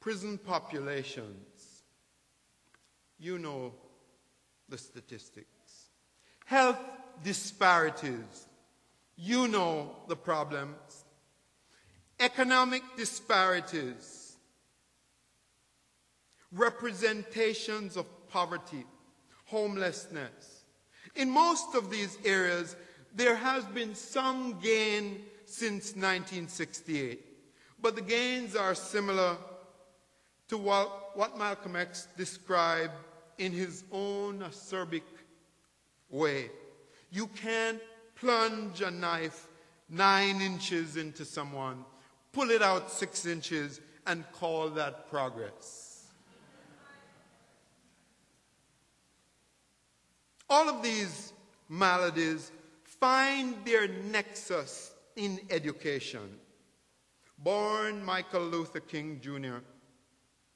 prison populations. You know the statistics. Health disparities. You know the problems. Economic disparities. Representations of poverty, homelessness. In most of these areas, there has been some gain since 1968, but the gains are similar to what Malcolm X described in his own acerbic way. You can't plunge a knife 9 inches into someone, pull it out 6 inches, and call that progress. All of these maladies find their nexus in education. Born Michael Luther King Jr.,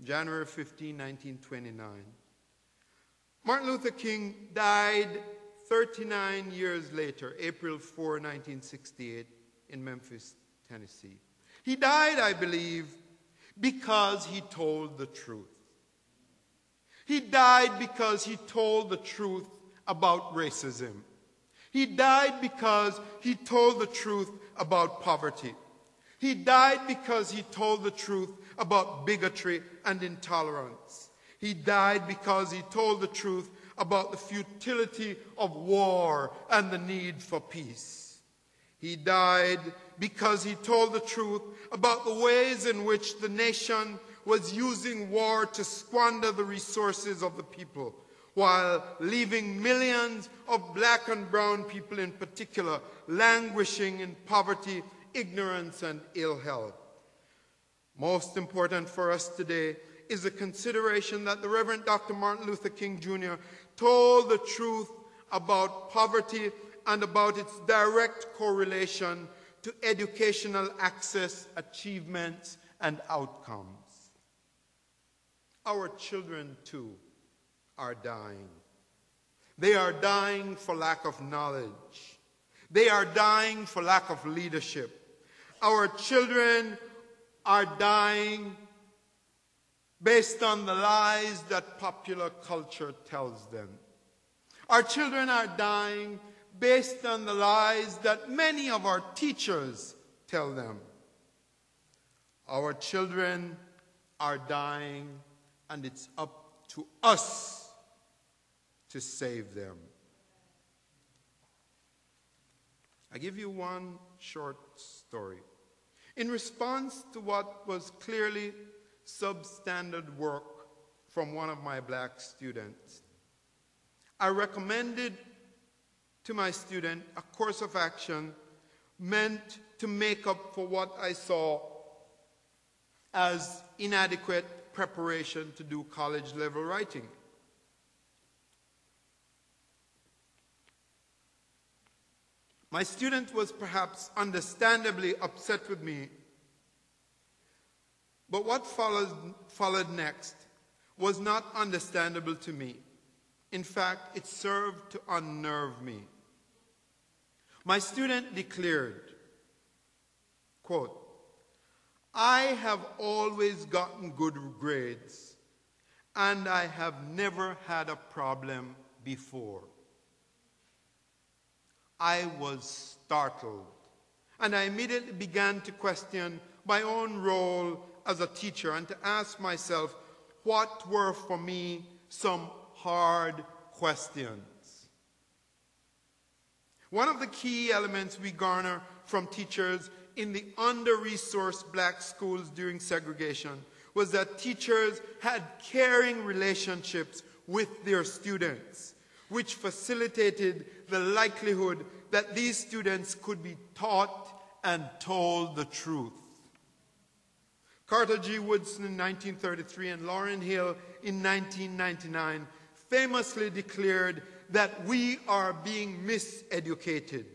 January 15, 1929. Martin Luther King died 39 years later, April 4, 1968, in Memphis, Tennessee. He died, I believe, because he told the truth. He died because he told the truth about racism. He died because he told the truth about poverty. He died because he told the truth about bigotry and intolerance. He died because he told the truth about the futility of war and the need for peace. He died because he told the truth about the ways in which the nation was using war to squander the resources of the people, while leaving millions of black and brown people in particular languishing in poverty, ignorance, and ill health. Most important for us today is the consideration that the Reverend Dr. Martin Luther King Jr. told the truth about poverty and about its direct correlation to educational access, achievements, and outcomes. Our children, too, are dying. They are dying for lack of knowledge. They are dying for lack of leadership. Our children are dying based on the lies that popular culture tells them. Our children are dying based on the lies that many of our teachers tell them. Our children are dying, and it's up to us to save them. I give you one short story. In response to what was clearly substandard work from one of my black students, I recommended to my student a course of action meant to make up for what I saw as inadequate preparation to do college-level writing. My student was perhaps understandably upset with me, but what followed next was not understandable to me. In fact, it served to unnerve me. My student declared, quote, "I have always gotten good grades, and I have never had a problem before." I was startled, and I immediately began to question my own role as a teacher and to ask myself what were for me some hard questions. One of the key elements we garner from teachers in the under-resourced black schools during segregation was that teachers had caring relationships with their students, which facilitated the likelihood that these students could be taught and told the truth. Carter G. Woodson in 1933 and Lauryn Hill in 1999 famously declared that we are being miseducated.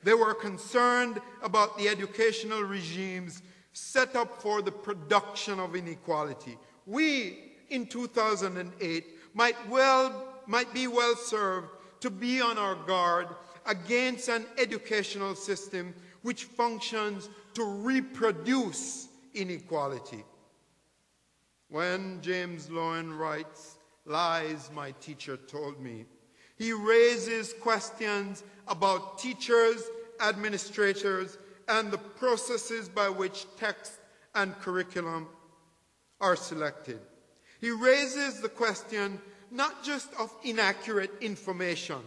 They were concerned about the educational regimes set up for the production of inequality. We, in 2008, might be well served to be on our guard against an educational system which functions to reproduce inequality. When James Lowen writes, "Lies my teacher told me," he raises questions about teachers, administrators, and the processes by which text and curriculum are selected. He raises the question not just of inaccurate information,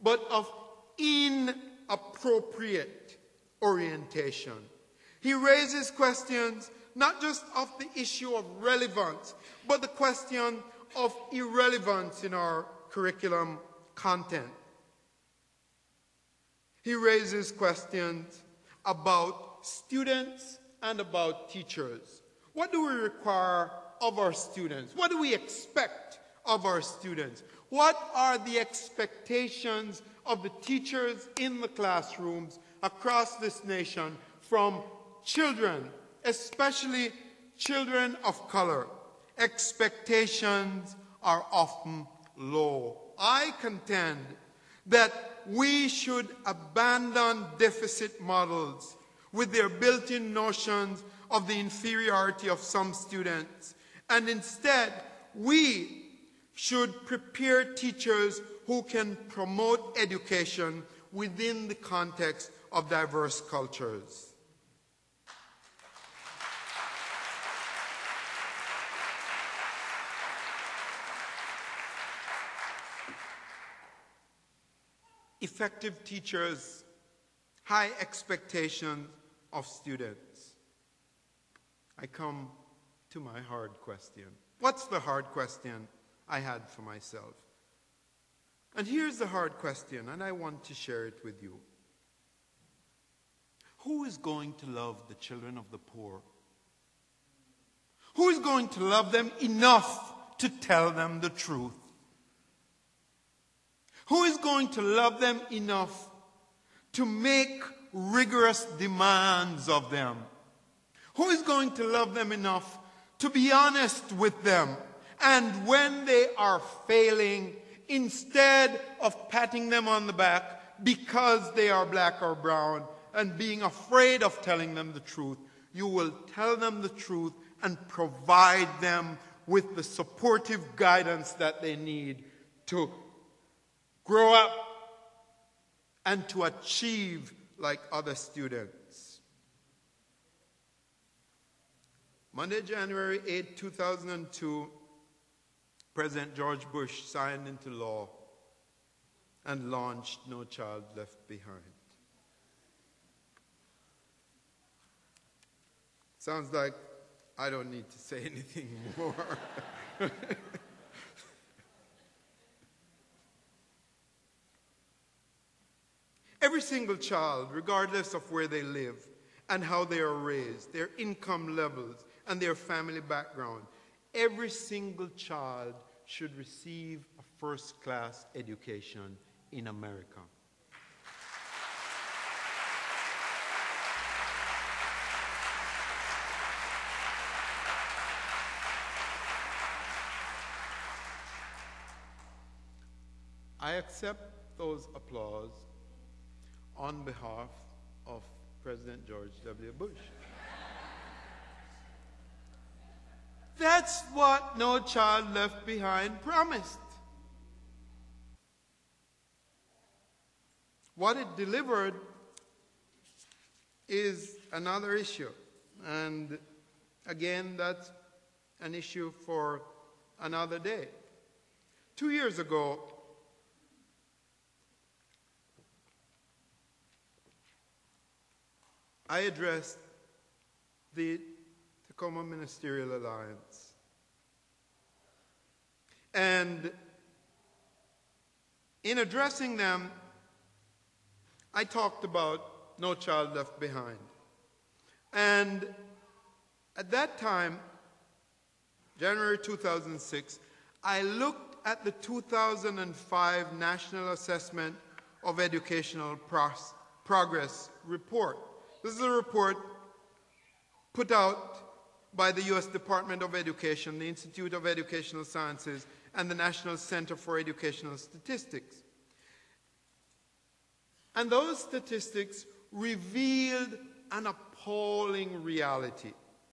but of inappropriate orientation. He raises questions not just of the issue of relevance, but the question of irrelevance in our curriculum content. He raises questions about students and about teachers. What do we require of our students? What do we expect of our students? What are the expectations of the teachers in the classrooms across this nation from children, especially children of color? Expectations are often low. I contend that we should abandon deficit models with their built-in notions of the inferiority of some students, and instead we should prepare teachers who can promote education within the context of diverse cultures. Effective teachers, high expectations of students. I come to my hard question. What's the hard question I had for myself? And here's the hard question, and I want to share it with you. Who is going to love the children of the poor? Who is going to love them enough to tell them the truth? Who is going to love them enough to make rigorous demands of them? Who is going to love them enough to be honest with them? And when they are failing, instead of patting them on the back because they are black or brown and being afraid of telling them the truth, you will tell them the truth and provide them with the supportive guidance that they need to grow up and to achieve like other students. Monday, January 8, 2002, President George Bush signed into law and launched No Child Left Behind. Sounds like I don't need to say anything more. Every single child, regardless of where they live and how they are raised, their income levels and their family background, every single child should receive a first-class education in America. I accept those applause on behalf of President George W. Bush. That's what No Child Left Behind promised. What it delivered is another issue. And again, that's an issue for another day. 2 years ago, I addressed the Tacoma Ministerial Alliance. And in addressing them, I talked about No Child Left Behind. And at that time, January 2006, I looked at the 2005 National Assessment of Educational Progress report. This is a report put out by the U.S. Department of Education, the Institute of Educational Sciences, and the National Center for Educational Statistics. And those statistics revealed an appalling reality.